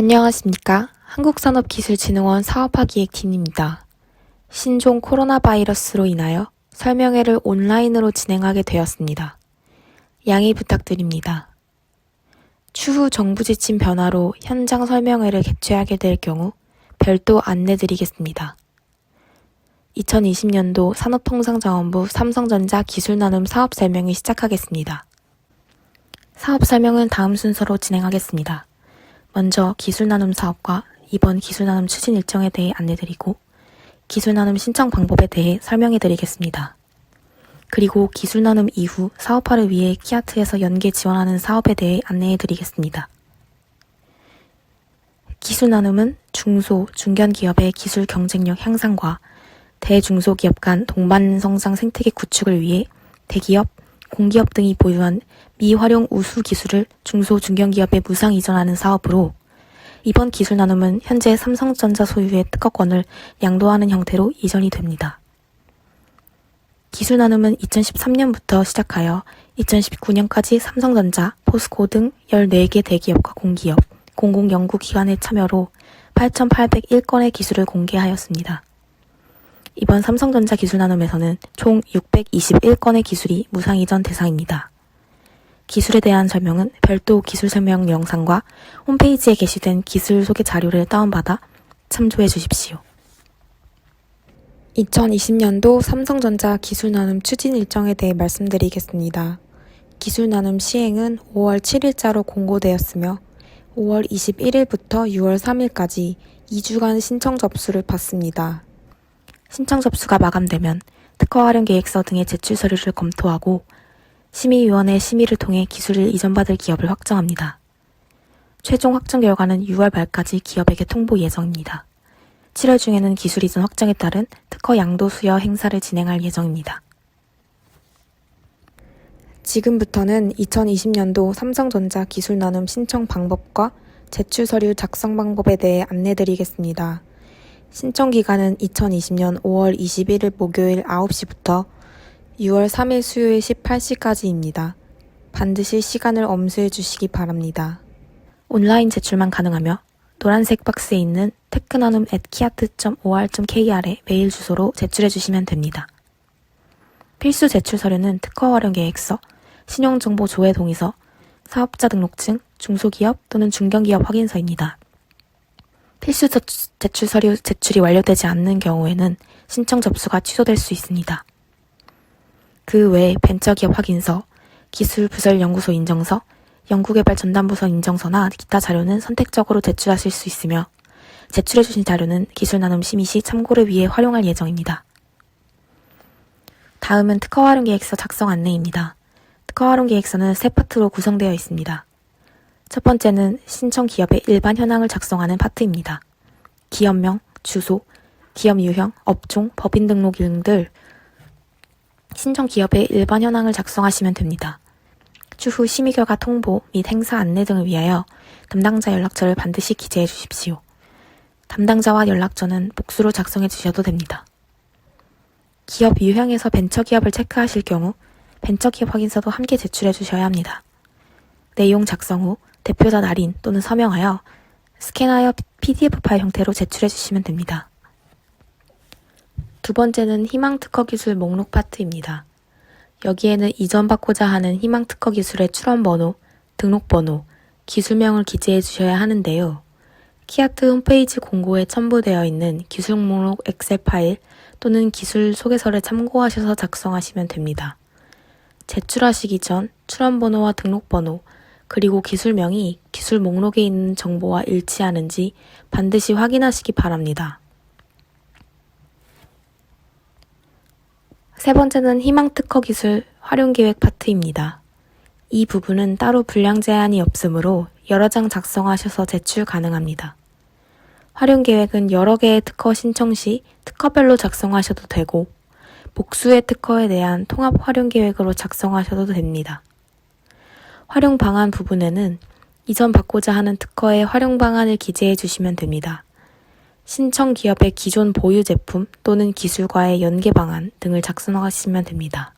안녕하십니까. 한국산업기술진흥원 사업화기획팀입니다. 신종 코로나 바이러스로 인하여 설명회를 온라인으로 진행하게 되었습니다. 양해 부탁드립니다. 추후 정부 지침 변화로 현장 설명회를 개최하게 될 경우 별도 안내드리겠습니다. 2020년도 산업통상자원부 삼성전자 기술나눔 사업 설명이 시작하겠습니다. 사업 설명은 다음 순서로 진행하겠습니다. 먼저 기술나눔 사업과 이번 기술나눔 추진 일정에 대해 안내드리고 기술나눔 신청 방법에 대해 설명해드리겠습니다. 그리고 기술나눔 이후 사업화를 위해 키아트에서 연계 지원하는 사업에 대해 안내해드리겠습니다. 기술나눔은 중소, 중견기업의 기술 경쟁력 향상과 대중소기업 간 동반 성장 생태계 구축을 위해 대기업, 공기업 등이 보유한 미활용 우수 기술을 중소, 중견기업에 무상 이전하는 사업으로 이번 기술 나눔은 현재 삼성전자 소유의 특허권을 양도하는 형태로 이전이 됩니다. 기술 나눔은 2013년부터 시작하여 2019년까지 삼성전자, 포스코 등 14개 대기업과 공기업, 공공연구기관의 참여로 8,801건의 기술을 공개하였습니다. 이번 삼성전자 기술 나눔에서는 총 621건의 기술이 무상 이전 대상입니다. 기술에 대한 설명은 별도 기술 설명 영상과 홈페이지에 게시된 기술 소개 자료를 다운받아 참조해 주십시오. 2020년도 삼성전자 기술 나눔 추진 일정에 대해 말씀드리겠습니다. 기술 나눔 시행은 5월 7일자로 공고되었으며 5월 21일부터 6월 3일까지 2주간 신청 접수를 받습니다. 신청 접수가 마감되면 특허 활용 계획서 등의 제출 서류를 검토하고 심의위원회 심의를 통해 기술을 이전받을 기업을 확정합니다. 최종 확정 결과는 6월 말까지 기업에게 통보 예정입니다. 7월 중에는 기술 이전 확정에 따른 특허 양도 수여 행사를 진행할 예정입니다. 지금부터는 2020년도 삼성전자 기술 나눔 신청 방법과 제출 서류 작성 방법에 대해 안내드리겠습니다. 신청 기간은 2020년 5월 21일 목요일 9시부터 6월 3일 수요일 18시까지입니다. 반드시 시간을 엄수해 주시기 바랍니다. 온라인 제출만 가능하며 노란색 박스에 있는 techna눔@kiat.or.kr의 메일 주소로 제출해 주시면 됩니다. 필수 제출 서류는 특허 활용 계획서, 신용정보 조회 동의서, 사업자 등록증, 중소기업 또는 중견기업 확인서입니다. 필수 제출 서류 제출이 완료되지 않는 경우에는 신청 접수가 취소될 수 있습니다. 그 외에 벤처기업 확인서, 기술부설연구소 인정서, 연구개발전담부서 인정서나 기타 자료는 선택적으로 제출하실 수 있으며 제출해주신 자료는 기술나눔 심의 시 참고를 위해 활용할 예정입니다. 다음은 특허 활용 계획서 작성 안내입니다. 특허 활용 계획서는 세 파트로 구성되어 있습니다. 첫 번째는 신청 기업의 일반 현황을 작성하는 파트입니다. 기업명, 주소, 기업 유형, 업종, 법인 등록 등들 신청 기업의 일반 현황을 작성하시면 됩니다. 추후 심의 결과 통보 및 행사 안내 등을 위하여 담당자 연락처를 반드시 기재해 주십시오. 담당자와 연락처는 복수로 작성해 주셔도 됩니다. 기업 유형에서 벤처기업을 체크하실 경우 벤처기업 확인서도 함께 제출해 주셔야 합니다. 내용 작성 후 대표자 날인 또는 서명하여 스캔하여 PDF 파일 형태로 제출해 주시면 됩니다. 두 번째는 희망 특허 기술 목록 파트입니다. 여기에는 이전받고자 하는 희망 특허 기술의 출원번호, 등록번호, 기술명을 기재해 주셔야 하는데요. 키아트 홈페이지 공고에 첨부되어 있는 기술 목록 엑셀 파일 또는 기술 소개서를 참고하셔서 작성하시면 됩니다. 제출하시기 전 출원번호와 등록번호, 그리고 기술명이 기술 목록에 있는 정보와 일치하는지 반드시 확인하시기 바랍니다. 세 번째는 희망특허 기술 활용계획 파트입니다. 이 부분은 따로 분량 제한이 없으므로 여러 장 작성하셔서 제출 가능합니다. 활용계획은 여러 개의 특허 신청 시 특허별로 작성하셔도 되고 복수의 특허에 대한 통합 활용계획으로 작성하셔도 됩니다. 활용 방안 부분에는 이전 받고자 하는 특허의 활용 방안을 기재해 주시면 됩니다. 신청 기업의 기존 보유 제품 또는 기술과의 연계 방안 등을 작성하시면 됩니다.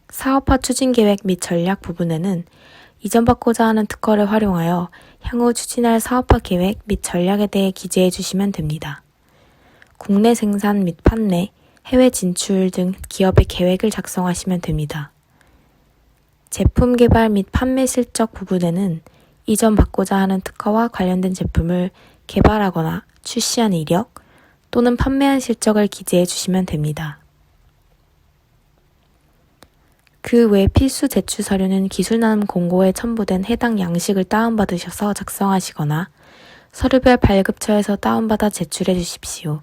사업화 추진 계획 및 전략 부분에는 이전받고자 하는 특허를 활용하여 향후 추진할 사업화 계획 및 전략에 대해 기재해 주시면 됩니다. 국내 생산 및 판매, 해외 진출 등 기업의 계획을 작성하시면 됩니다. 제품 개발 및 판매 실적 부분에는 이전받고자 하는 특허와 관련된 제품을 개발하거나 출시한 이력 또는 판매한 실적을 기재해 주시면 됩니다. 그 외 필수 제출 서류는 기술나눔 공고에 첨부된 해당 양식을 다운받으셔서 작성하시거나 서류별 발급처에서 다운받아 제출해 주십시오.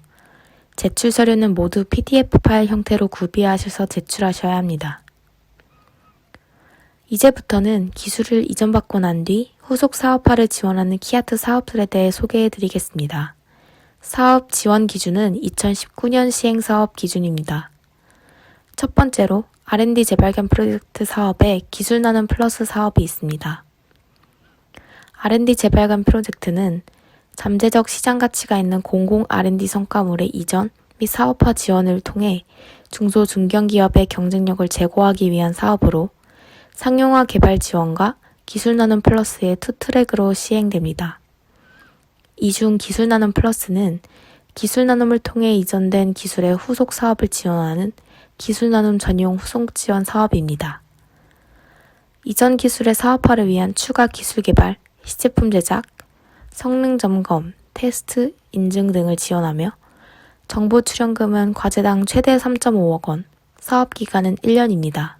제출 서류는 모두 PDF 파일 형태로 구비하셔서 제출하셔야 합니다. 이제부터는 기술을 이전받고 난 뒤 후속 사업화를 지원하는 키아트 사업들에 대해 소개해 드리겠습니다. 사업 지원 기준은 2019년 시행 사업 기준입니다. 첫 번째로 R&D 재발견 프로젝트 사업에 기술 나눔 플러스 사업이 있습니다. R&D 재발견 프로젝트는 잠재적 시장 가치가 있는 공공 R&D 성과물의 이전 및 사업화 지원을 통해 중소 중견기업의 경쟁력을 제고하기 위한 사업으로 상용화 개발 지원과 기술 나눔 플러스의 투 트랙으로 시행됩니다. 이 중 기술 나눔 플러스는 기술 나눔을 통해 이전된 기술의 후속 사업을 지원하는 기술 나눔 전용 후속 지원 사업입니다. 이전 기술의 사업화를 위한 추가 기술 개발, 시제품 제작, 성능 점검, 테스트, 인증 등을 지원하며 정보 출연금은 과제당 최대 3.5억 원, 사업 기간은 1년입니다.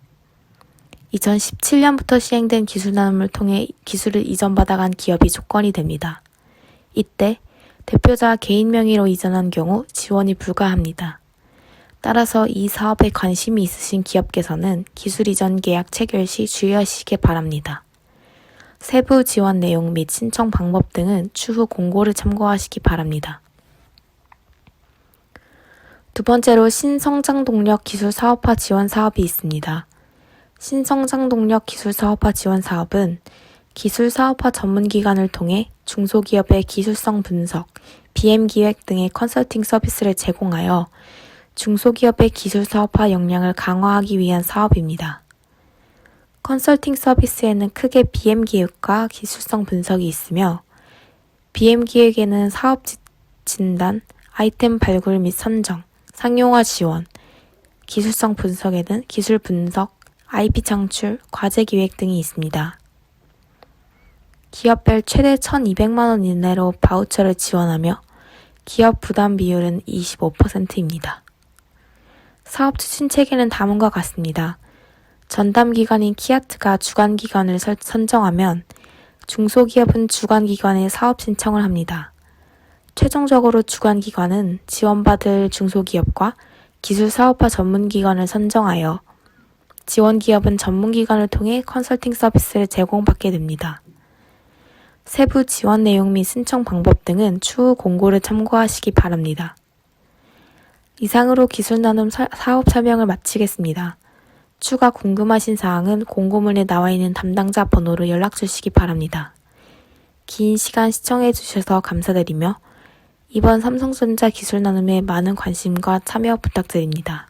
2017년부터 시행된 기술 나눔을 통해 기술을 이전받아간 기업이 조건이 됩니다. 이때 대표자 개인 명의로 이전한 경우 지원이 불가합니다. 따라서 이 사업에 관심이 있으신 기업께서는 기술 이전 계약 체결 시 주의하시기 바랍니다. 세부 지원 내용 및 신청 방법 등은 추후 공고를 참고하시기 바랍니다. 두 번째로 신성장동력 기술 사업화 지원 사업이 있습니다. 신성장동력 기술 사업화 지원 사업은 기술 사업화 전문기관을 통해 중소기업의 기술성 분석, BM 기획 등의 컨설팅 서비스를 제공하여 중소기업의 기술 사업화 역량을 강화하기 위한 사업입니다. 컨설팅 서비스에는 크게 BM 기획과 기술성 분석이 있으며 BM 기획에는 사업 진단, 아이템 발굴 및 선정, 상용화 지원, 기술성 분석에는 기술 분석, IP 창출, 과제 기획 등이 있습니다. 기업별 최대 1,200만 원 이내로 바우처를 지원하며 기업 부담 비율은 25%입니다. 사업 추진 체계는 다음과 같습니다. 전담 기관인 키아트가 주관 기관을 선정하면 중소기업은 주관 기관에 사업 신청을 합니다. 최종적으로 주관 기관은 지원받을 중소기업과 기술 사업화 전문 기관을 선정하여 지원 기업은 전문 기관을 통해 컨설팅 서비스를 제공받게 됩니다. 세부 지원 내용 및 신청 방법 등은 추후 공고를 참고하시기 바랍니다. 이상으로 기술 나눔 사업 설명을 마치겠습니다. 추가 궁금하신 사항은 공고문에 나와 있는 담당자 번호로 연락 주시기 바랍니다. 긴 시간 시청해 주셔서 감사드리며 이번 삼성전자 기술 나눔에 많은 관심과 참여 부탁드립니다.